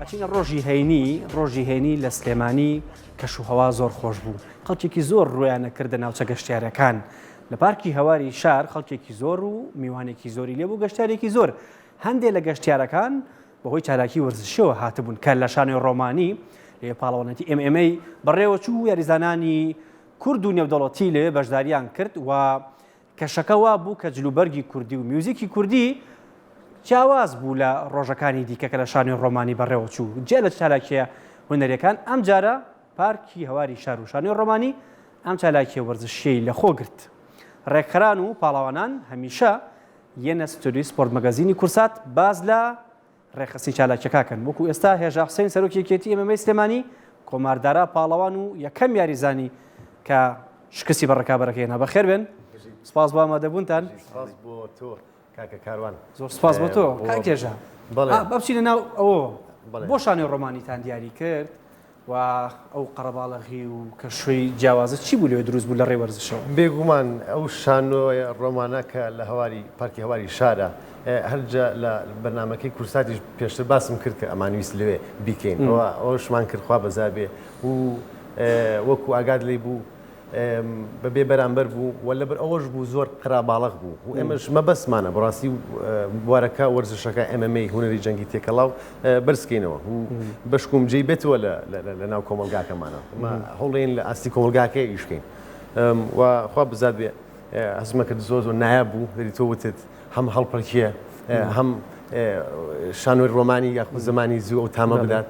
ئەچینە ڕۆژی هەینی لە سلێمانی کەش و هەوا زۆر خۆش بوو. خەڵکێکی زۆر ڕویانە کردە ناوچە گەشتیارەکان. لە پارکی هەواری شار خەڵکێکی زۆر و میوانێکی زۆری لێبوو گەشتارێکی زۆر. هەندێک لە گەشتیارەکان بەهۆی چالاکی وەرزشەوە هاتبوون کە لە شانۆی ڕۆمانی لێ پاڵەوانەتی MMA بەڕێوە چوو یاریزانانی کورد و نێودەوڵەتی لێ بەشداریان کرد و کەشەکە وا بوو کە جلوبەرگی کوردی و میوزیکی کوردی جیاواز بوو لە ڕۆژەکانی دیکەکە لە شانۆی ڕۆمانی بەڕێوە چوو. جێ لە چالاکیە هونەریەکان ئەم جارە پارکی هەواری شار و شانۆی ڕۆمانی ئەم چالاکیە وەرزشەی لە خۆ گرت. ڕێکخەران و پاڵەوانان هەمیشە یەنە ستۆری سپۆرت مەگەزینی کورسات باز لە ڕێخستی چالاکیەکەکەن. وەکو ئێستا هێژا حوسێن سەرۆکی یەکێتی MMA سلێمانی کۆماردارا پاڵەوان و یەکەم یاریزانی کە شکستی بە ڕکابەرەکەیەنە. بەخێر بێن، سپاس بۆ ئامادەبوونتان. سپاس بۆ تۆ کاکە کاروان. زۆر سپاس بۆ تۆ کاکێژە. بچینە ناو ئەوە بۆ شانۆی ڕۆمانیتان دیاری کرد و ئەو قەرەباڵغی و کە شوێی جیاوازە چی بوو لێ دروست بوو لە ڕێ وەرزشەوە؟ بێگومان ئەو شانۆی ڕۆمانە کە لە هەواری پارکی هەواری شارە هەرجە لە بەرنمەکەی کورساتیش پێشتر باسم کرد کە ئەمانویست لەوێ بیکەین ئەوشمان کردخوا بەزار بێ و وەکو ئاگاد لێ بوو بەبێ بەرامبەر بوو و لەبەر ئەوەش بوو زۆر قەراباڵغ بوو و ئێمەش مەبەسمانە بەڕاستی بوارەکە وەرزشەکە MMA هونەری جەنگی تێکەڵاو بەرزکەینەوە و بەشکوم جێی بێتەوە لە ناو کۆمەلگاکەمانە هەوڵێن لە ئاستی کۆمەلگاکە ئیشکەین و خوا بزاد بێ هەزمە کرد زۆر زۆر نایە بوو دەری تۆ وتت هەم هەڵپەرکیە هەم شانۆی ڕۆمانی یاخود زمانی زوو ئەو تامە بدات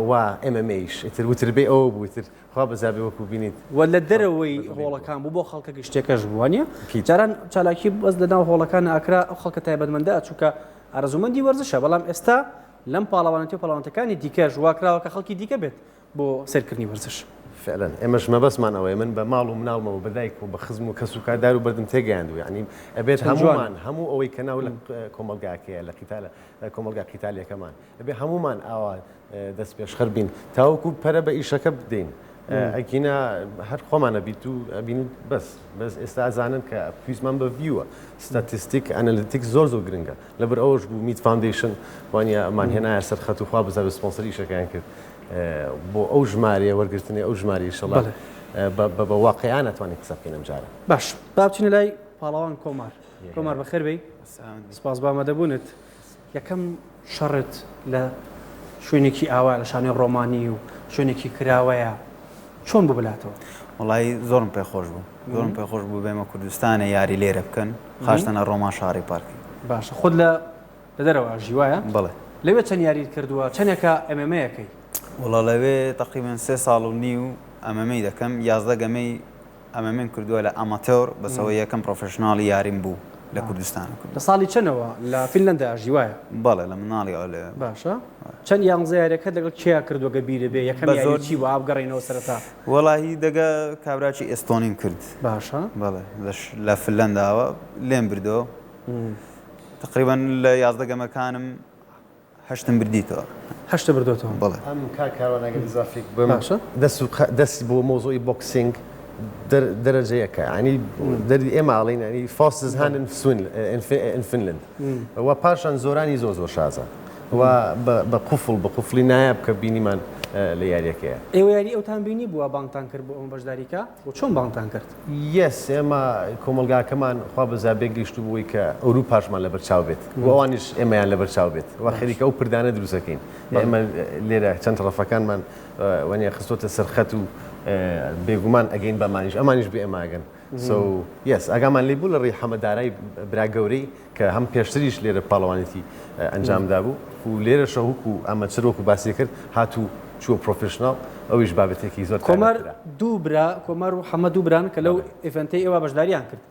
و MMAش ئیتر وتر بێ ئەوە بوو ئیتر خوا بەزار بێ وەکو بینیت و لە دەرەوەی هۆڵەکان بوو بۆ خەڵکە گشتێکەش بووانە جاران چالاکی بەس لە ناو هۆڵەکان ئاکرا ئەو خەڵکە تایبەتمەندە چووکە ئارەزومەندی وەرزشە بەڵام ئێستا لەم پاڵەوانەتی و پاڵەوانەتەکانی دیکەش واکراوە کە خەڵکی دیکە بێت بۆ سەرکردنی وەرزش. فعلا ئێمەش مەبەسمانەوەی من بە ماڵ و مناڵمەوە بەدایک و بە خزم و کەس و کاردار و بەردم تێگەیاندوو یعنی ئەبێت هەموو ئەوەی کە ناو لە کۆمەلگاکەیە لە کۆمەلگا قیتالیەکەمان ئەبێ هەمومان ئاوا دەست پێشخەر بین تاوەکو پەرە بە ئیشەکە بدەین ئەگینە هەر خۆمانە بیت و ئەبین بەس ئێستا ئازانن کە پویزمان بە ڤیوە ستاتیستیک ئەنالیتیک زۆر گرنگە لەبەر ئەوەش بوو میت فاوندیشن وانە ئەمان هێنایە سەر خەت و خوا بزار سپۆنسەری ئیشەکەیان کرد بۆ ئەو ژمارەیە وەرگرتنی ئەو ژماری شەڵات بە واقعیان ناتوانێت قسە بکەین ئەم جارە. باش با بچینە لای پاڵەوان کۆمار بەخێر بێی سپاس بە ئامادەبوونت. یەکەم شەڕت لە شوێنێکی ئاوا لە شانۆی ڕۆمانی و شوێنێکی کراوەیە چۆن بوو بلاتەوە؟ وڵی زۆرم پێخۆش بوو زۆرم پێخۆش بوو بێمە کوردستانە یاری لێرە بکەن خاشتەنە ڕۆمان شاری پارکی. باشە خۆت لە دەرەوە ژیوایە؟ بڵێ لەوێ چەند یاریت کردووە چەندێکە MMA-ەکەی؟ وڵا لەوێ تقریبان 3 ساڵ و نیو MMA دەکەم 11 گەمەی MMA کردووە لە ئاماتۆر بەسەوە یەکەم پرۆفشناڵی یاریم بوو لە کوردستان. لە ساڵی چەندەوە لە فینلەندا ژیوایە؟ بەڵێ لە مناڵیەوە لێ. باشە چەند یانزە یاریەکەت لەگەڵ کێیا کردووە گەبیرە بێ یەکەم یاری چی بوو ئابگەڕێنەوە سەرەتا؟ وەڵاهی دەگە کابراکی ئێستۆنیم کرد. باشە بەڵێ لە فینلەنداوە لێم بردەوە تقریبان لە 11 گەمەکانم هەشتم بردیتەوە. هەشتە بردوتەوە؟ بەڵێ ئەم کارکاروانەگە ئیزافێک بم دەست بۆ مۆزۆی بۆکسینگ دەرەجەیەکە ینی دەری ئێماڵین ینی فاستز هاند in Finland و پاشان زۆرانی زۆر شازە و بە قوفڵی نایە بکە بینیمان لە یاریەکەیە. ئێوە یاری ئەوتان بینی بووە بانگتان کرد بۆ ئەم بەشداریکە و چۆن بانگتان کرد؟ یەس ئێمە کۆمەلگاکەمان خوا بەزار بێگەیشت بووی کە ئەوروپاشمان لەبەر چاو بێت و ئەوانیش ئێمەیان لەبەر چاو بێت و خەریکە ئەو پردانە دروستەکەین. ئێمە لێرە چەند ڕەفەکانمان وەنیە خستۆتە سەرخەت و بێگومان ئەگەین بەمانیش ئەمانیش بێ ئێماگەن. یەس ئەگامان لێ بوو لە ڕێی حەمەدارای برا گەورەی کە هەم پێشتریش لێرە پاڵەوانێتی ئەنجامدا بوو و لێرە شەهوک و ئەمە چرۆک و باسی کرد هاتوو چووە پرۆفشنال ئەویش بابەتێکی زۆر کۆمار کۆمار و حەمە دوو بران کە لەو ئێڤەنتەی ئێوە بەشداریان کرد.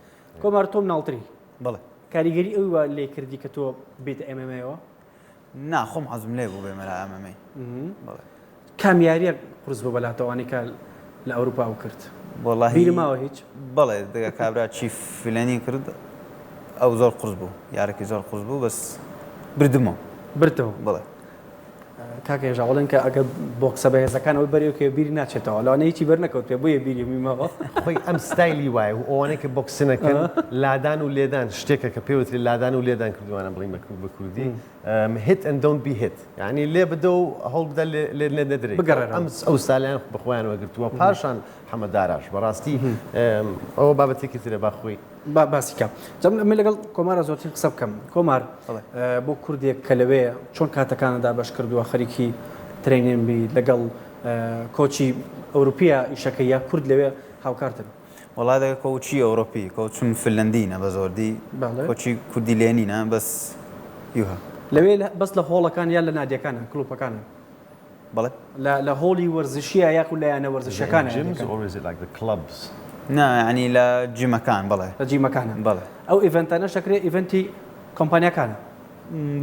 کۆمار تۆم ناڵتری بڵێ کاریگەری ئەوە لێ کردی کە تۆ بێتە MMA-ەوە؟ نا خۆم حەزم لێ بوو بێمە لە MMA. بڵێ کام یاریە قورس بۆ بەلاتەوانی کە لە ئەوروپا و کرد؟ وەڵاهی بیرماوە هیچ؟ بەڵێ دەگە کابرا چی فلانی کرد ئەو زۆر قورس بوو یارێکی زۆر قورس بوو بەس بردمەوە برتەوە. بڵێ کاکە ژاوڵن کە ئەگە بۆکسە بەهێزەکانەوە بەرەوە کە بیری ناچێتەوە لەوانە هیچی بەرنەکەوت پێ بۆیە بیری میمەوە خۆی ئەم ستایلی وایە و ئەوانەی کە بۆکسنەکەن لادان و لێدان شتێکە کە پێوتری لادان و لێدان کردوانە بڵین بە کوردی هیت ئەند دۆنت بی هیت یعنی لێ بدە و هەڵ بدە لێ نەدرێت ئەم ئەو سالیان بەخۆیان وەگرتووە پاشان حەمەداراش بەڕاستی ئەوە بابەتێکی ترە باخۆی باسیکە جەم ئەمە لەگەڵ کۆمارە زۆرتر قسە بکەم کۆمار بۆ کوردێک کە لەوێ چۆن کاتەکانەدا بەش کردووە خەریکی ترینین بی لەگەڵ کۆچی ئەوروپیا ئیشەکە یا کورد لەوێ هاوکارتن وڵای دەگە کۆچی ئەوروپی کۆچم فنلندینە بە زۆردی کۆچی کوردی لێنینە بەس یوها لەوێ بەس لە هۆڵەکان یان لە نادیەکانە کلوپەکانە بەڵێ لە هۆڵی وەرزشیە یاخو لایەنە وەرزشەکانە نا ینی لە جیمەکان بڵێ لە جیمەکانە بڵێ ئەو ئیڤنتانە شەکرێ ئیڤنتی کۆمپانیەکانە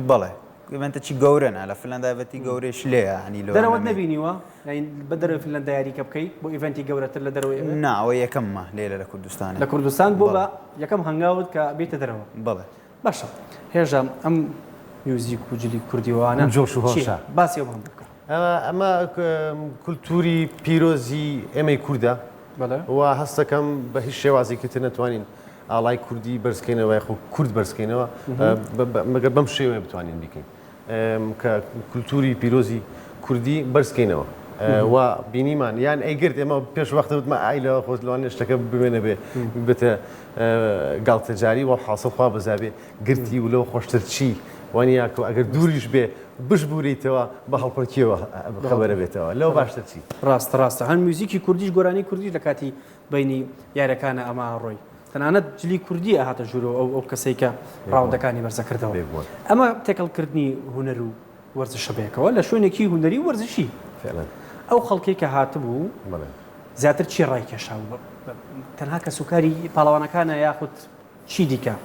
بڵێ ئیڤنتێکی گەورەنە لە فنلەندایەتی گەورەش لێە ینی دەرەوەت نبینیوە بە دەرەوەی فنلەندا یاریکە بکەیت بۆ ئیڤنتی گەورەتر لە دەرەوەی نا ئەوە یەکەممە لێرە لە کوردستان لە کوردستان بۆ بە یەکەم هەنگاوت کە بێتە دەرەوە بڵێ باشە هێژە ئەم میوزیک و جلی کوردیوانە جۆش و هۆشە باسی ئەوە بکە ئەمە کولتوری پیرۆزی ئێمەی کووردە و هەستەکەم بە هیچ شێوازێکی تر نەتوانین ئاڵای کوردی بەرزکەینەوە خۆ کورد بەرزکەینەوە مەگەر بەم شێوەیە بتوانین بیکەین کە کولتوری پیرۆزی کوردی بەرزکەینەوە و بینیمان یان ئەیگرت ئێمە پێش وەختەوتمە ئایلەوە خۆت لەوانێ شتەکە ببێنە بێ بێتە گاڵتەجاری و حاصڵخوا بەزابێ گرتی و لەو خۆشتر چی وانە ئەگەر دووریش بێ بشبووریتەوە بە هەڵپەرکیەوە خەبەرە بێتەوە لەو باشتر چی ڕاستە هەن موزیکی کوردیش گۆرانی کوردیش لە کاتی بینی یارەکانە ئەمە ڕۆی تەنانەت جلی کوردی ئاهاتە ژوورەوە ئەو کەسێک کە ڕاوندەکانی بەرزەکردەوە ئەمە تێکەڵکردنی هونەر و وەرزشە بێکەوە لە شوێنێکی هونەری ورزشی ئەو خەڵکی کە هاتبوو زیاتر چی ڕایکێشا تەنها کە سوکاری پاڵەوانەکانە یاخود چی دیکە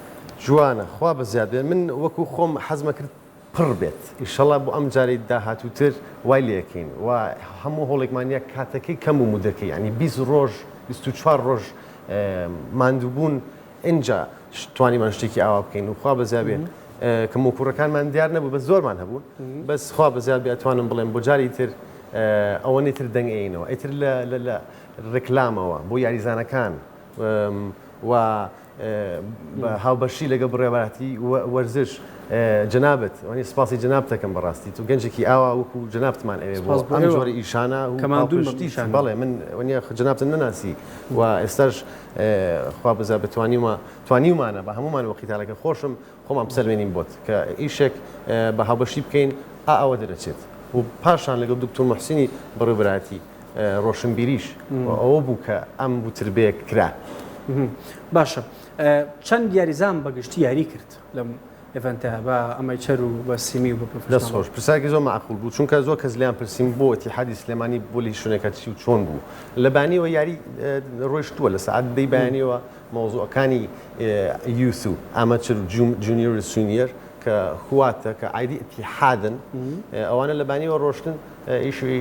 جوانە خوا بە زیاد بێن من وەکو خۆم حەزمە کرد پڕ بێت ئیشەڵا بۆ ئەم جارەی داهاتووتر وای لەکەین و هەموو هۆڵێکمانە کاتەکەی کەم و مودەکەی ینی 20 ڕۆژ 24 ڕۆژ ماندووبوون اینجا توانیمان شتێکی ئاوا بکەین و خوا بەزیابێ کە موکوڕەکانمان دیار نەبوو بە زۆرمان هەبوون بەس خوا بەزیابێ ئەتوانم بڵێم بۆ جاری تر ئەوەنەی تر دەنگئینەوە ئیتر لە ڕێکلامەوە بۆ یاریزانەکان و هاوبەشی لەگە بڕێوەتی وەرزش جنابەت وانی سپاسی جنابتەکەم بەڕاستی تو گەنجێکی ئاوا وەکو جنابتمان ئەوێ بۆ ئەم جۆرە ئیشانە و بەڵێ من وەنیە جنابتن نەناسی و ئێستاش خوا بزا توانیمانە بە هەمومان وەقیتالەکە خۆشم خۆمان بسەلوێنین بۆت کە ئیشێک بە هاوبەشی بکەین ئەوە دەرەچێت و پاشان لەگەڵ دکتۆر محسینی بەڕێوەبراتی ڕۆشنبیریش ئەوە بوو کە ئەم بوتربەیەک کرا باشە چەند دیاریزان بەگشتی یاری کرد لەم ئێڤەنتە بە ئەمەیچەر و بە سیمی و بە دەستخۆش پرساکی زۆر معقول بوو چونکە زۆر کەس لیان پرسیم بۆ ئیتیحادی سلێمانی بۆ لی شوێنەکە چی و چۆن بوو لە بانیەوە یاری ڕۆیشتووە لە سعات دەی بەیانیەوە مۆزوعەکانی یوث و ئامەچر و جونیۆر و سونیەر کە خواتە کە ئایدی ئیتیحادن ئەوانە لە بانیەوە ڕۆشتن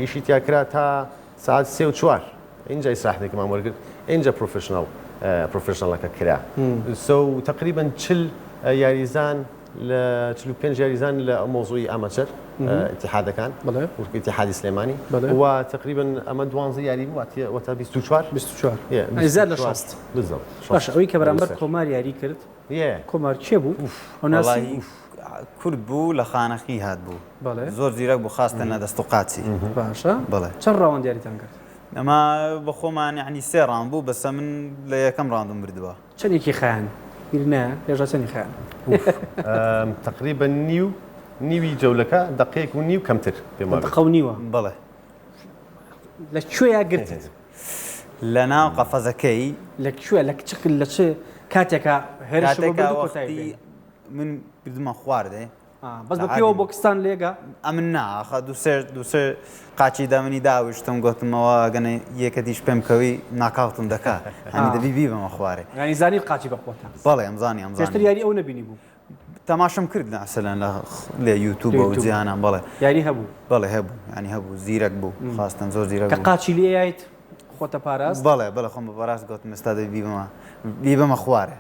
ئیشی تیاکرا تا سعات 3 و 4 اینجا ئیسراحتێکمان وەرگرت اینجا پرۆفشنەڵەکە کرا سو تقریبا 40 یاریزان لە 45 یاریزان لە مۆزوعی ئامەچەر ئیتیحادەکان ئیتیحادی سلێمانی و تقریبا ئەمە 12 یاری بوو وەتا 24 زیاد لە 60 باش ئەوەی کە بەرامبەر کۆمار یاری کرد کۆمار چێ بوو وڵی کورد بوو لە خانەخی هات بوو زۆر زیرەک بوو خاستە دەست و قاچی باشە بڵێ چەند ڕاوەند یاریتان کرد ئەمە بە خۆمان یعنی 3 ڕاند بوو بەسە من لە یەکەم ڕاندم بردووە چەندێکی خایان بیرنە هێژا چەندی خایان تقریبا نیوی جەولەکە دقەیەک و نیو کەمتر دقە و نیوە بڵێ لەکوێیە گرتت لە ناو قەفەزەکەی لەکوێ لە چقل لە چ کاتێکە هێرشی من بردمە خواردێ بەس بە پێوە بۆکستان لێگە ئەمن ناخە دووسێ قاچی دامنی داویشتم گوتمەوە گەنە یەکەتیش پێم کەوی ناکاوتم دەکا هەنی دەبی بمە خوارێ ینی زانی قاچی بەخۆتان بەڵێ ئەمزانی پێشتر یاری ئەو نەبینی بوو تەماشم کرد ناسەلەن لە یوتیوب و جیهانان بەڵێ یاری هەبوو بەڵێ هەبوو ینی هەبوو زیرەک بوو خواستن زۆر زیرەک کە قاچی لێیت خۆتە پاراست بەڵێ خۆم بە پاراست گوتم ئێستا دەبی بمە خوارێ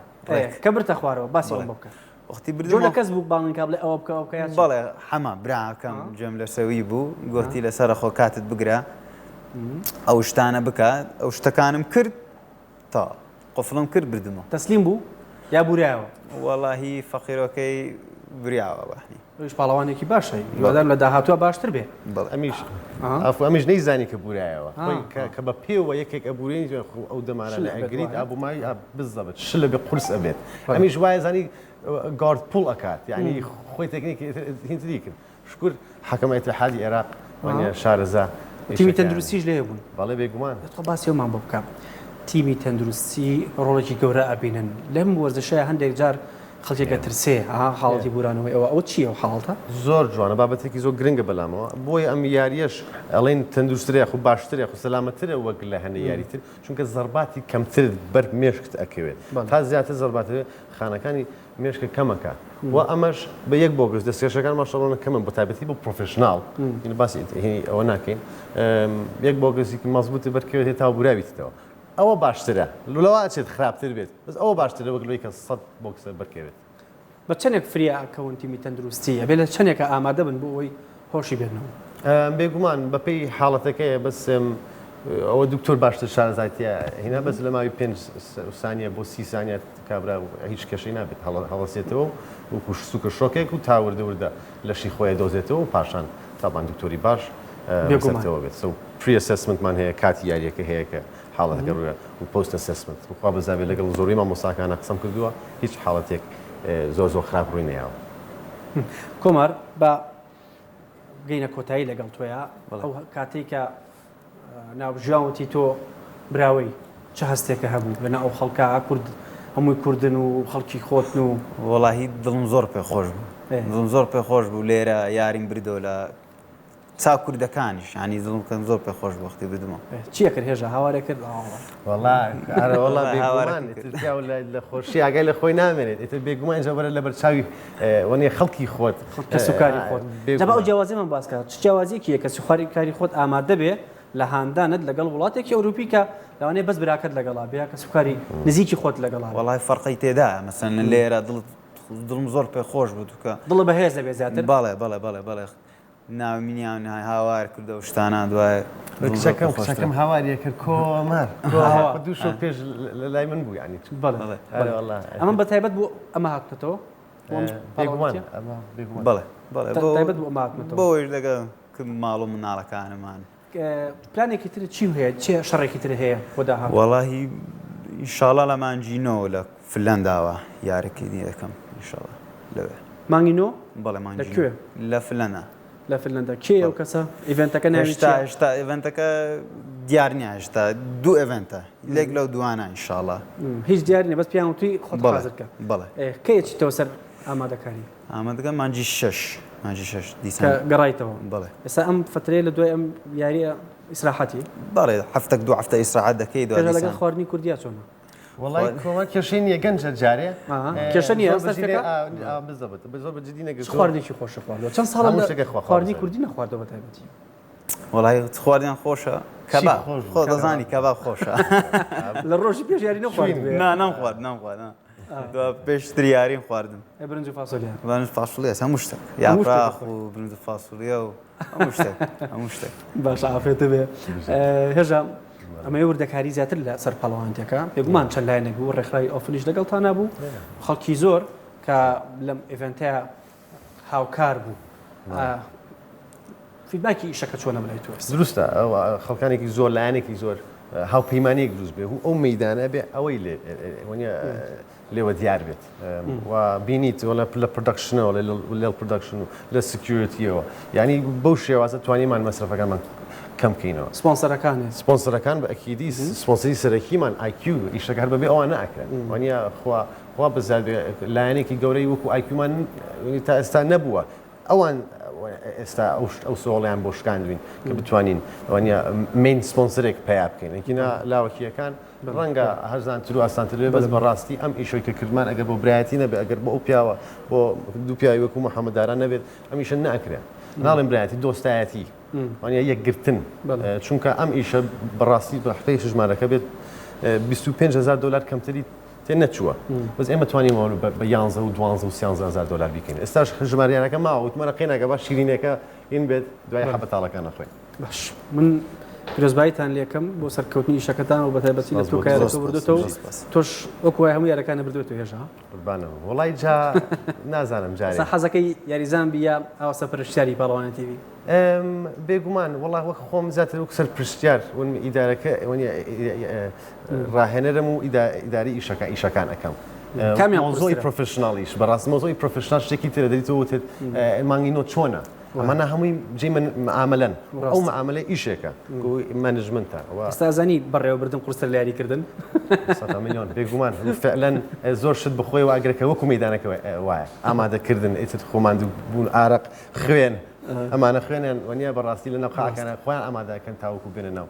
کە برتە خوارەوە باسی ئەوم بکە وقتی جۆ بردمەوە لە کەس بوو باڵین کا بڵێ ئەوە بکە ئەو بکە بەڵێ حەما براکەم جێم لە سەوی بوو گوتی لەسەر خۆ کاتت بگرە ئەو شتانە بکات ئەو شتەکانم کرد تا قفڵم کرد بردمەوە تەسلیم بوو یا بورایەوە وەڵاهی فەقیرەکەی بریاوە بەحنی ئەوش پاڵەوانێکی باشە هیوادارم لە داهاتووە باشتر بێ ئەمیش نەیزانی کە بورایەوە خۆی کە بە پێوە یەکێک ئەبورێنی ئەو دەمانە لە ئەگریت ئابوومای بزەبێت شلە بێ قورس ئەبێت ئەمیش وایە زانی گارد پوڵ ئەکات یعنی خۆی تەکنیک هینتری کرد شکر حەکەمە ئیتیحادی عێراق وانە شارەزا تیمی تەندروستیش لێ بوون بەڵێ بێگومان تۆ باسی ئەومان بۆ بکەم تیمی تەندروستی ڕۆڵێکی گەورە ئەبینن لەم وەرزشەیە هەندێک جار خەڵکێکە ترسێ حاڵەتی بورانەوەی ئەوە چییە و حاڵتە زۆر جوانە بابەتێکی زۆر گرنگە بەلامەوە بۆی ئەم یاریەش ئەڵێن تەندروسترە خو باشترە خو سەلامەترە وەک لە هەندێک یاریتر چونکە زەرباتی کەمتر بەر مێشکت ئەکەوێت تا زیاتر زەرباتە خانەکانی مێشکە کەمەکە و ئەمەش بە یەک بۆگرس دەستێشەکان ماشەڵۆنە کەمن بە تایبەتی بۆ پرۆفشنال باسی ئەوە ناکەین یەک بۆگرسێکی مەزبوطی بەرکەوێت تا براویتەوە ئەوە باشترە لەوە چێت خراپتر بێت بەس ئەوە باشترە وەک لەوەی کە 100 بۆکسە بەرکەوێت بە چەندێک فریا ئەکەون تیمی تەندروستی ئەبێ لە چەندێکە ئامادە بن بۆ ئەوی هۆشی بێنەوە بێگومان بەپێی حاڵەتەکەیە بەس ئەوە دکتۆر باشتر شارەزایەتە هینا بەس لە ماوەی 5 سانیە بۆ 30 سانیە کابرا هیچ کەشەی نابێت هەڵەسێتەوە و سوکە شۆکێک و تاوردەوردە لەشی خۆی دۆزێتەوە و پاشان تاوان دکتۆری باش بێگومانەوە بێت پری ئەسسمنتمان هەیە کاتی یاریەکە هەیە کە حاڵەتەکە ڕووە و پۆست ئەسسمنت خوا بەزابێ لەگەڵ زۆری مامۆستاکانە قسەم کردووە هیچ حاڵەتێک زۆر خراپ ڕووی نەیاوە کۆمار بە گەینە کۆتایی لەگەڵ تۆیە ئەو کاتێک کە ناوژیاوەتی تۆ براوەی چه هەستێکە هەبوو لەناو ئەو خەڵکە کورد هەمووی کوردن و خەڵکی خۆتن و وەڵاهی دڵم زۆر پێ خۆش بوو دڵم زۆر پێ خۆش بوو لێرە یاریم بردەوە لە چا کوردەکانیش ینی دڵم کەم زۆر پێ خۆش وەختی بدمەوە چیە کرد هێژە هاوارێ کرد وەڵا بێگومان لە خۆشی ئاگای لە خۆی نامێنێت ئێتر بێگومان جەبەرە لە بەرچاوی وەنیە خەڵکی خۆت کە سوکاری خۆت دەبا ئەو جیاوازیمان باس کات چ جیاوازیەکیە کە سوخاری کاری خۆت ئامادە بێ لە هاندانت لەگەڵ وڵاتێکی ئەوروپی کە لەوانەیە بەس براکەت لەگەڵا بێ کە سوکاری نزیکی خۆت لەگەڵا وەڵای فەرقی تێدا مەسەن لێرە دڵم زۆر پێ خۆش بوو کە دڵ بەهێز دەبێ زیاتر بەڵێ ناومینیان هاوار کردە و شتانە دوای کچەکەم هاواریە کرد کۆمار دوو شۆ پێش لای من بوو ینی ئەمە بە تایبەت بوو ئەمە هاتنەوە تایبەت بوو ئەمە هاتنەوە بۆیش لەگەڵ ماڵ و مناڵەکانمان پلانێکی تر چی هەیە چێ شەڕێکی تر هەیە بۆ داهات وەڵاهی ئینشاڵڵا لە مانجینەوە لە فلەنداوە یارێکی دی دەکەم ئینشاڵڵا لەوێ مانگینۆ بەڵێ مانجی لە فلەنە لە فلەندا کێ ئەو کەسە ئیڤنتەکە هێشتا ئیڤنتەکە دیار نییە هێشتا دوو ئیڤنتە لێک لەو دوانە ئینشاڵڵا هیچ دیاری نیە بەس پیان وتی خۆت حازرکە بەڵێ کەیەکیتەوە سەر ئامادەکاری ئامادەکە مانجی 6 دیسان گەڕایتەوە بەڵێ ئێستا ئەم فترەیە لە دوای ئەم یاریە ئیسراحەتی بەڵێ هەفتێک دوو هەفتە ئیسراحەت دەکەی دوای لەگەڵ خواردنی کوردیا چۆنە وڵای کۆمە کێشەی نییە گەنجە جارێ کێشە نیە زۆر بەجددی نەگەر خواردنێکی خۆشە خواردەوە چەند ساڵ خواردنی کوردی نەخواردەوە بەتایبەتی وڵای خواردیان خۆشە کەباب خۆ دەزانی کەباب خۆشە لە ڕۆژی پێش یاری نەخوارد نەخوارد پێشتری یاریم خواردم برنج و فاسۆلیا برنج فاسۆلیا هەموو شتێک یاپراخ و برنج فاسۆلیا و هەموو شتێک باش ئافرێتە بێ هێژە ئەمە وردەکاری زیاتر لە سەر پەڵەوانتەکە پێگومان چەند لایەنێک بوو ڕێکخراوی ئۆفلیش لەگەڵتان نبوو خەڵکی زۆر کە لەم ئیڤنتەیە هاوکار بوو فیدباکی ئیشەکە چۆنە بڵێ تۆ دروستە خەڵکانێکی زۆر لایەنێکی زۆر هاوپەیمانەیەک دروست بێ ئەو مەیدانە بێ ئەوەی لێوە دیار بێت و بینیت لە پرۆدەکشنەوە لە پرۆدەکشن و لە سکیورتیەوە یعنی بەو شێوازە توانیمان مەسرفەکانمان کەم بکەینەوە سپۆنسەرەکان بە ئەکیدی سپۆنسەری سەرەکیمان IQ ئیشەکە هەر بەبێ ئەوان ناکرێن وانە خوا بەزار لایەنێکی گەورەی وەکو IQمان تا ئێستا نەبووە ئەوان ئێستا ئەو سۆڵیان بۆ شکاندوین کە بتوانین ئەوانە مین سپۆنسەرێک پیا بکەین ئەکینا لاوەکیەکان ڕەنگە هەرزانتر و ئاسانتر بێ بەس بەڕاستی ئەم ئیشۆی کە کردمان ئەگەر بۆ برایەتی نەبێت ئەگەر بۆ ئەو پیاوە بۆ دوو پیاوی وەکو محەممەداران نەبێت ئەمیشە ناکرێن ناڵێن برایەتی دۆستایەتی وانە یەکگرتن چونکە ئەم ئیشە بەڕاستی بە حتەی ژمارەکە بێت 25,000 دلار کەمتری تێ نەچووە بەس ئێمە توانیمەوە بە 11 و 12 و 13,000 دلار بیکەین ئێستاش ژمارەیانەکە ماوە وتمەرە قینەکە باش شیرینەکە این بێت دوای حەبەتاڵەکە نەخۆین باش من پیرۆزباییتان لێکم بۆ سەرکەوتنی ئیشەکەتان و بەتایبەتی لە تۆ کارەکە بردوێتەوە تۆش وەکو وای هەموو یارەکانە بردوێتەوە هێژا قوربانەوە وڵای جا نازانم جارێ حەزەکەی یاریزان بیا ئەوە سەرپەرشتیاری پاڵەوانی تیوی بێگومان وڵا وەک خۆم زیاتر وەک سەرپرشتیار ئیدارەکە ڕاهێنەرم و ئیداری ئیشەکان ئەەکەم مۆزۆی پرۆفشناڵیش بەڕاست مۆزۆی پرۆفشنال شتێکی ترە دەریتەوە وتت مانگینۆ چۆنە ئەمانە هەمووی جێ معاملەن ئەو معاملە ئیشێکە مانجمنتە ئێستازانی بەڕێوەبردن قورسە لە یاریکردن 100 میلیۆن بێگومان فعلەن زۆر شت بخۆی و ئاگرەکە وەکو مەیدانەکە وایە ئامادەکردن ئیتر خۆماندوو بوون ئارەق خوێن ئەمانە خوێنیان وەنیە بەڕاستی لە ناوخاکانە خۆیان ئامادەکەن تاوەکو بێنە ناو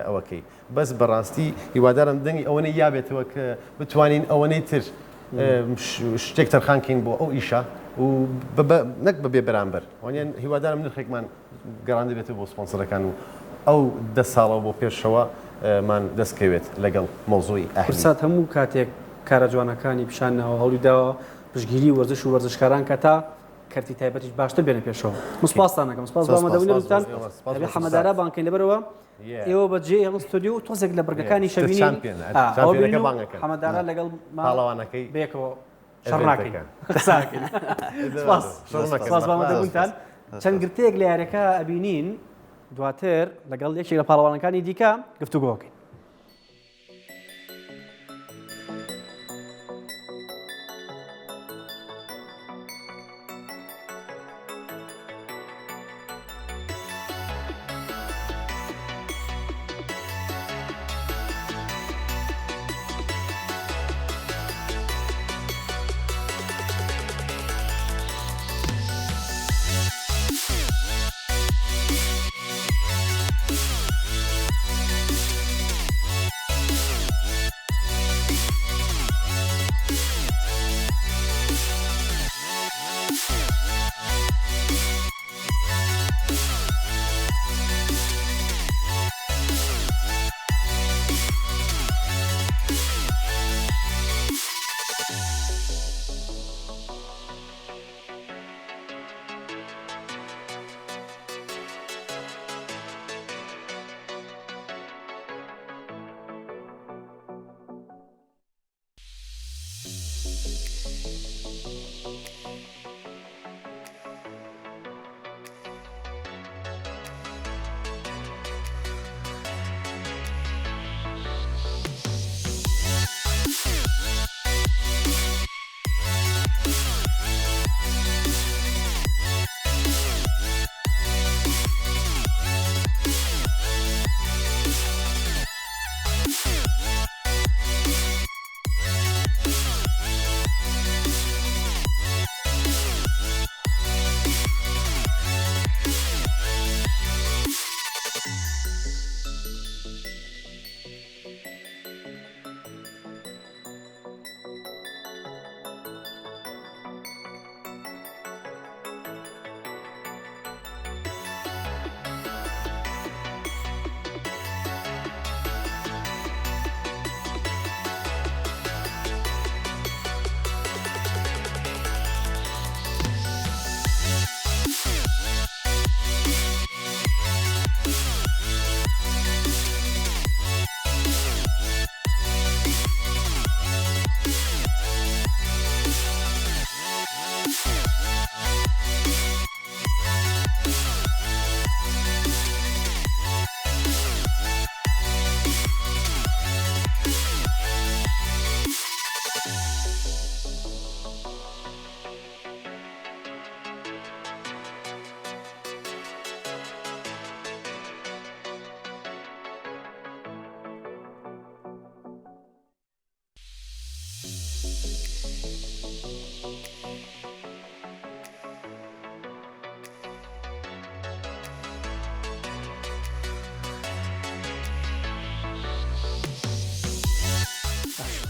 ئەوەکەی بەس بەڕاستی هیوادارم دەنگی ئەوەنەی یابێتەوە کە بتوانین ئەوەنەی تر شتێک تەرخانکەین بۆ ئەو ئیشە و نەک بەبێ بەرامبەر وانیان هیوادارم نرخێکمان گەڕان دەبێتەوە بۆ سپۆنسەرەکان و ئەو 10 ساڵەوە بۆ پێشەوە مان دەستکەوێت لەگەڵ مۆزۆی ئەحسات هەموو کاتێک کارە جوانەکانی پیشانەوە هەوڵی داوە پشگیری وەرزش و وەرزشکاران کە تا کەرتی تایبەتیش باشتر بێنە پێشەوە مسپاسانەکەم سپاس بەمەدەونیتان حەمەدارا بانکەین لەبەرەوە ئێوە بەجێ ئەڵ ستۆدیۆ و تۆزێک لە بڕگەکانی شەوینی حەمەدارا لەگەڵ پاڵەوانەکەی بێکەوە شەڕناکەین سپاس بەمەدەبوونتان چەند گرتەیەک لە یارەکە ئەبینین دواتر لەگەڵ یەکێک لە پاڵەوانەکانی دیکە گفتوگۆکەین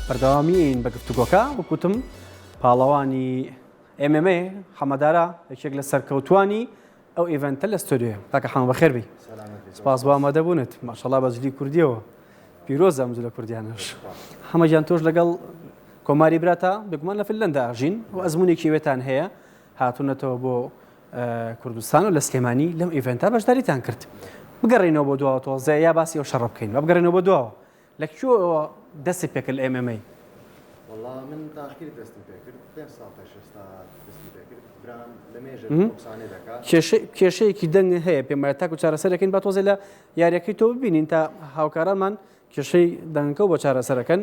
بەردەوامیین بە گفتوگۆکە وەکوتم پاڵەوانی MMA حەمەدارا یەکێک لە سەرکەوتوانی ئەو ئیڤەنتە لە ستۆدیۆ تاکە حەمە بەخێربی سپاس بۆ ئامادەبوونت ماشەڵڵا بە جلی کوردیەوە پیرۆزە ئەمجو لە کوردیانش هەمەجیان تۆش لەگەڵ کۆماری براتە بگومان لە فنلەندا ئاژین و ئەزمونێکی وێتان هەیە هاتوونەتەوە بۆ کوردستان و لە سلێمانی لەم ئیڤنتا بەشداریتان کرد بگەڕێنەوە بۆ دووە تۆزە یا باسی ئەو شەڕ بکەین و بگەڕێنەوە بۆ دووە لە کوێوە دەستی پێکرد MMA والله من تاخیر دەستم پێ کرد 5 ساڵ پێش ئێستا دەستی پێ کرد برام لە مێژە بۆکسانێ دەکات کێشەیەکی دەنگ هەیە پێم وایە تاکو چارەسەرەکەین با تۆزێ لە یاریەکەی تۆ ببینین تا هاوکارانمان کێشەی دەنگەکە بۆ چارەسەرەکەن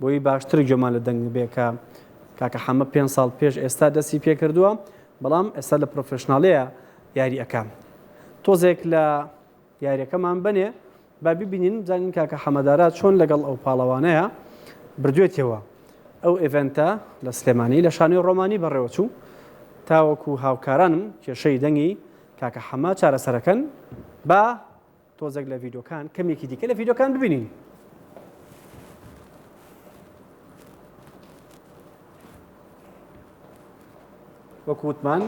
بۆی باشتر گوێمان لە دەنگ بێکە کاکە حەمە 5 ساڵ پێش ئێستا دەستی پێ کردووە بەڵام ئێستا لە پرۆفێشناڵەیە یاری ئەەکەم تۆزێک لە یاریەکەمان بنێ با ببینین بزانین کاکە حەمەدارات چۆن لەگەڵ ئەو پاڵەوانەیە بردوێتەوە ئەو ئێڤنتە لە سلێمانی لە شانۆی ڕۆمانی بەڕێوە چوو تاوەکو هاوکارانم کێشەی دەنگی کاکە حەمە چارەسەرەکەن با تۆزێک لە ڤیدۆکان کەمێکی دیکە لە ڤیدۆکان ببینین وەکووتمان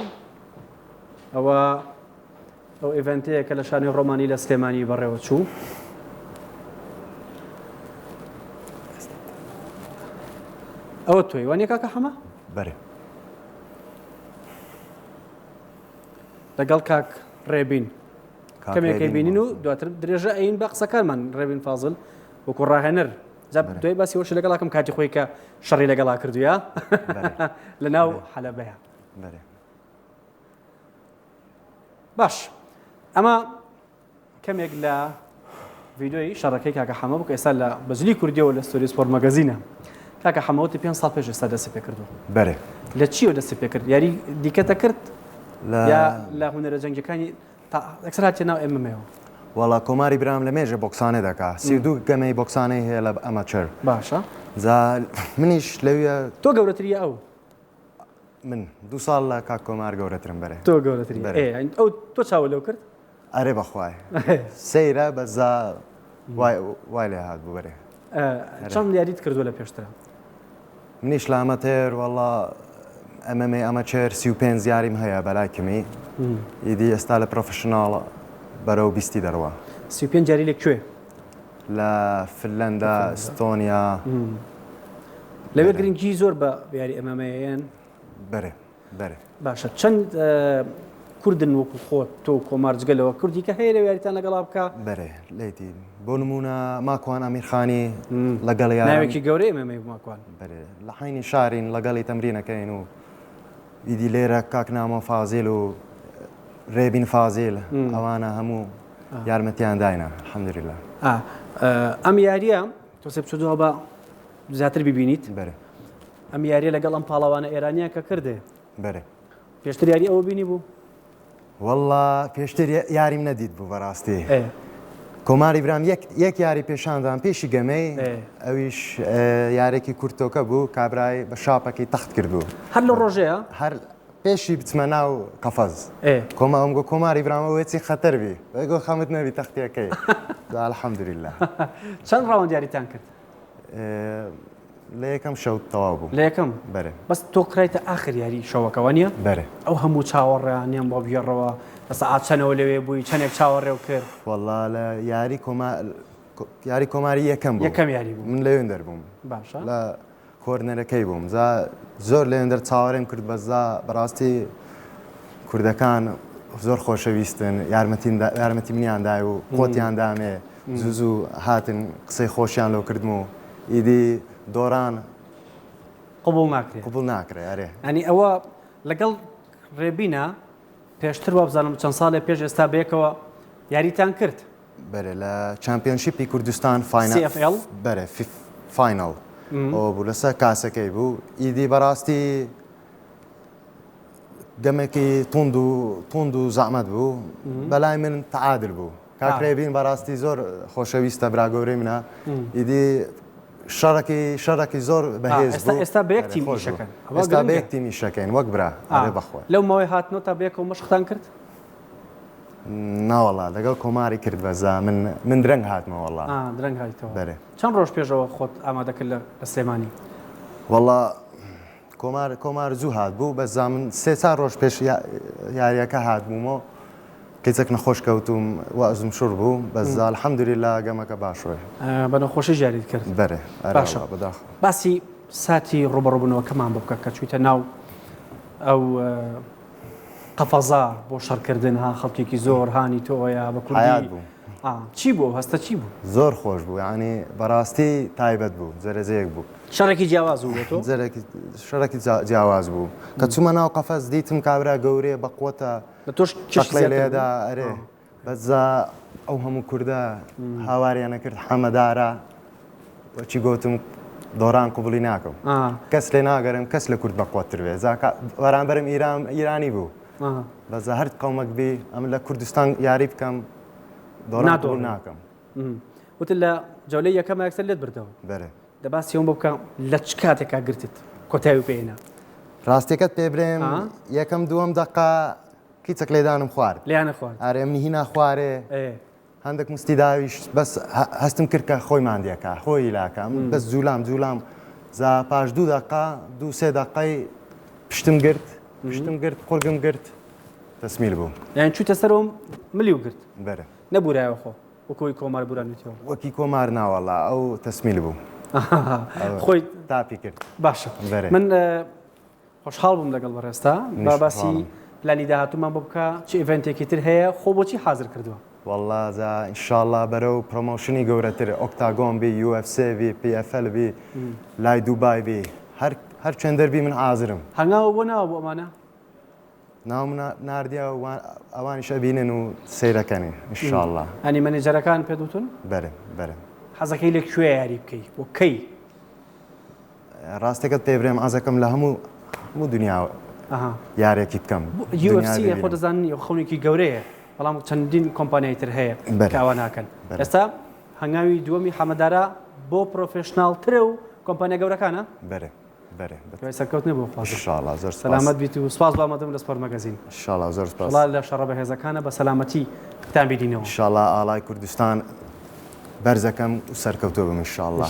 ئەوە ئەو ئێڤنتەیە کە لە شانۆی ڕۆمانی لە سلێمانی بەڕێوە چوو ئەوە تۆی وانە کاکە حەمە بەرێ لەگەڵ کاک ڕێبین کەمێکی بینین و دواتر درێژە ئەین بە قسەکانمان ڕێبین فازڵ وەکو ڕاهێنەر دوای باسی وەش لەگەڵاکەم کاتی خۆی کە شەڕی لەگەڵا کردووە لە ناو حەلەبەیە باش ئەمە کەمێک لە ڤیدۆی شەڕەکەی کاکە حەمە بوو کە ئێستا لە بەجلی کوردیەوە لە ستۆری سپۆرت مەگەزینە کاکە حەمەوەتی 5 ساڵ پێش ئێستا دەستی پێ کردووە بەرێ لە چیوە دەستی پێ کرد یاری دیکەتە کرد یا لە هونەرە جەنگەکانی ئەکسەر هاتیە ناو ئێمەمەوە وڵا کۆماری برام لە مێژە بۆکسانێ دەکا 32 گەمەی بۆکسانەی هەیە لە ئەمەچەر باشە منیش لەویە تۆ گەورەتریە ئەو من 2 ساڵ لە کاک کۆمار گەورەترم بەرێ تۆ گەورەتری ئەو تۆ چاوە لەو کرد ئەرێ بەخوای سەیرە بەزا وای لێ هات بوو بەرێ چەند یاریت کردووە لە پێشترە منیش لە ئەمەتێر وەڵا ئەمەمەی ئەمەچێر 35 یاریم هەیە بەلای کمی ئیدی ئێستا لە پرۆفشناڵ بەرەو بیستی دەڕوە 35 جاری لەکوێ لە فنلەندا ئەستۆنیا لەوێ گرنگی زۆر بە یاری ئەمەمەیەن بەرێ باشە چەند کوردن وەکو خۆت تۆ کۆمارجگەلەوە کوردی کە هەیە لە یاریتان لەگەڵا بکە بەرێ لێتی بۆ نمونە ماکوان ئەمیرخانی لەگەڵ ناوێکی گەورەی ئەمەمەی ماکوان بەرێ لە حینی شارین لەگەڵی تەمرینەکەین و ئیدی لێرە کاکنامە فازیل و ڕێبین فازیل ئەوانە هەموو یارمەتیان داینە الحەمدولله ئەم یاریە تۆ بچۆ بە زیاتر ببینیت بەرێ ئەم یاریە لەگەڵ ئەم پاڵەوانە ئێرانیان کە کردێ بەرێ پێشتر یاری ئەوە بینی بوو والله پێشتر یاریم نەدیت بوو بەڕاستی کۆماری برام یەک یاری پێشاندان پێشی گەمەی ئەویش یارێکی کورتۆکە بوو کابرای بە شاپەکەی تەخت کردو هەر لە ڕۆژەیە هەر پێشی بچمە ناو قەفەز ئەم گۆ کۆماری برامەوە چی خەتەربی گۆ خەمت نەبی تەختیەکەی الحەمدولله چەند ڕاوەند یاریتان کرد لە یەکەم شەوت تەواو بوو لە یەکەم بەرێ بەس تۆ کڕیتە ئاخر یاری شەوەکەوە نییە بەرێ ئەو هەموو چاوەڕێیانیان بۆ بگێڕەوە بەس ئاچەنەوە لەوێ بووی چەندێک چاوەڕێو کرد والله لە یاری کۆماری یەکەم بوو یەکەم یاری بوو من لەوێن دەربووم باشە لە کۆرنەرەکەی بووم زۆر لەوێن دەر چاوەڕێم کرد بەزا بەڕاستی کوردەکان زۆر خۆشەویستن یارمەتی منیاندای و خۆتیان دامێ زوو هاتن قسەی خۆشیان لەو کردم و ئیدی دۆران قبول ناکرێ ئەرێ ئەنی ئەوە لەگەڵ ڕێبینە پێشتر وە بزانم چەند ساڵێ پێش ئێستا بەیەکەوە یاریتان کرد بەرێ لە چمپیۆنشیپی کوردستان CFL بەرێ فاینەڵ ئەوە بوو لەسەر کاسەکەی بوو ئیدی بەڕاستی گەمێکی توند و زەحمەت بوو بەلای من تەعادل بوو کاکرێبین بەڕاستی زۆر خۆشەویستە براگەورەی منە ئیدی شەڕێکی زۆر بەهێز بوو ئێستا بەیەکتی میشەکەن ئێستا بەیەکتی میشەکەین وەک برا بەخۆ لەو ماوەی هاتنەوە تا بەیەکەوە مەشقتان کرد ناوەڵا لەگەڵ کۆماری کرد بەزا من درەنگ هاتمە وەڵا درەنگ هاتیتەوە بەرێ چەند ڕۆژ پێشەوە خۆت ئامادەکرد لە سلێمانی وەڵا کۆمار زوو هات بوو بەزا من 3 ڕۆژ پێش یاریەکە هات بوومەوە کەیچێک نەخۆش کەوتوم وەزم شوڕ بوو بەزا الحەمدولله گەمەکە باشوێ بە نەخۆشی ژاریت کرد بەرێ باشە باسی ساتی ڕۆبەڕۆبوونەوەکەمان بۆ بکە کە چوویتە ناو ئەو قەفەزا بۆ شەڕکردن ها خەڵکێکی زۆر هانی تۆیە بە حیات کوردی بوو چی بوو هەستە چی بوو زۆر خۆش بوو یعنی بەڕاستی تایبەت بوو زەرەزەیەک بوو شەڕێکی جیاواز بوو بۆ تۆ شەڕێکی جیاواز بوو کە چوومە ناو قەفەس دیتم کابرا گەورەیە بە قوتە لە تۆش شەقلەی لێدا ئەرێ بەزا ئەو هەموو کووردە هاواریانە کرد حەمەدارە وەچی گوتم دۆڕان قوبڵی ناکەم کەس لێ ناگەرم کەس لە کورد بەقوتر بێ وەرانبەرم ئیرانی بوو بەزە هەر قەومەک بێ ئەم لە کوردستان یاری بکەم دۆڕان قوبڵ ناکەم وتە لە جەولەی یەکەم یەکسەر لێت بردەوە بەرێ دەباسیەوە بۆ بکەم لە چ کاتێکا گرتت کۆتایی پێێنە ڕاستیەکەت پێ برێم یەکەم دووەم دەقا کیچەک لێدانم خوارد لیانە خوارد ئارێ منی هینا خوارێ هەندێک مستی داویش بەس هەستم کرد کە خۆی ماندیەکە خۆی لاکەم بەس جوولام زا پاش دوو دقا دوو سێ دقای پشتم گرت قورگم گرت تەسمیل بوو یان چووتە سەرەوەم ملی و گرت بەرە نەبورایەوە خۆ وەکۆی کۆمار بورانێتەوە وەکی کۆمار ناوەڵا ئەو تەسمیل بوو خۆی تاپی کرد باشە من خۆشحاڵ بووم لەگەڵ بەڕێستا باباسی پلانی داهاتوومان بۆ بکە چ ئیڤنتێکی تر هەیە خۆ بۆچی حازر کردووە والله زا ئینشاءالله بەرەو پرۆمۆشنی گەورەتر ئۆکتاگۆن بی UFC بی PFL بی لای دووبای بی هەر چەند دەربی من حازرم هەنگاوە بۆ ناوە بۆ ئەمانە ناوم ناردیا ئەوانیش ئەبینن و سەیرەکەنی ئینشاءالله ئەنی مەنێجەرەکان پێدوتون بەرە حەزەکەی لە کوێ یاری بکەی بۆ کەی ڕاستەکەت پێ برێم ئازەکەم لە هەموو دنیا یارێکی بکەم UFC خۆ دەزانانی خەونێکی گەورەیە بەڵام چەندین کۆمپانیای تر هەیە کاوا ناکەن ئێستا هەنگاوی دووەمی حەمەدارە بۆ پرۆفێشناڵترە و کۆمپانیا گەورەکانە بەرێ سەرکەوتنی بۆ خواز ئینشاءالله زۆر سەلامەت بیت و سپاس بامەدەم لە سپۆرت مەگەزین ئینشاءالله زۆر سپاس وڵات لە شەڕە بەهێزەکانە بە سەلامەتی تان بیدینەوە ئینشاءالله ئاڵای کوردستان بەرزەکەم و سەرکەوتووە بم ئینشاءالله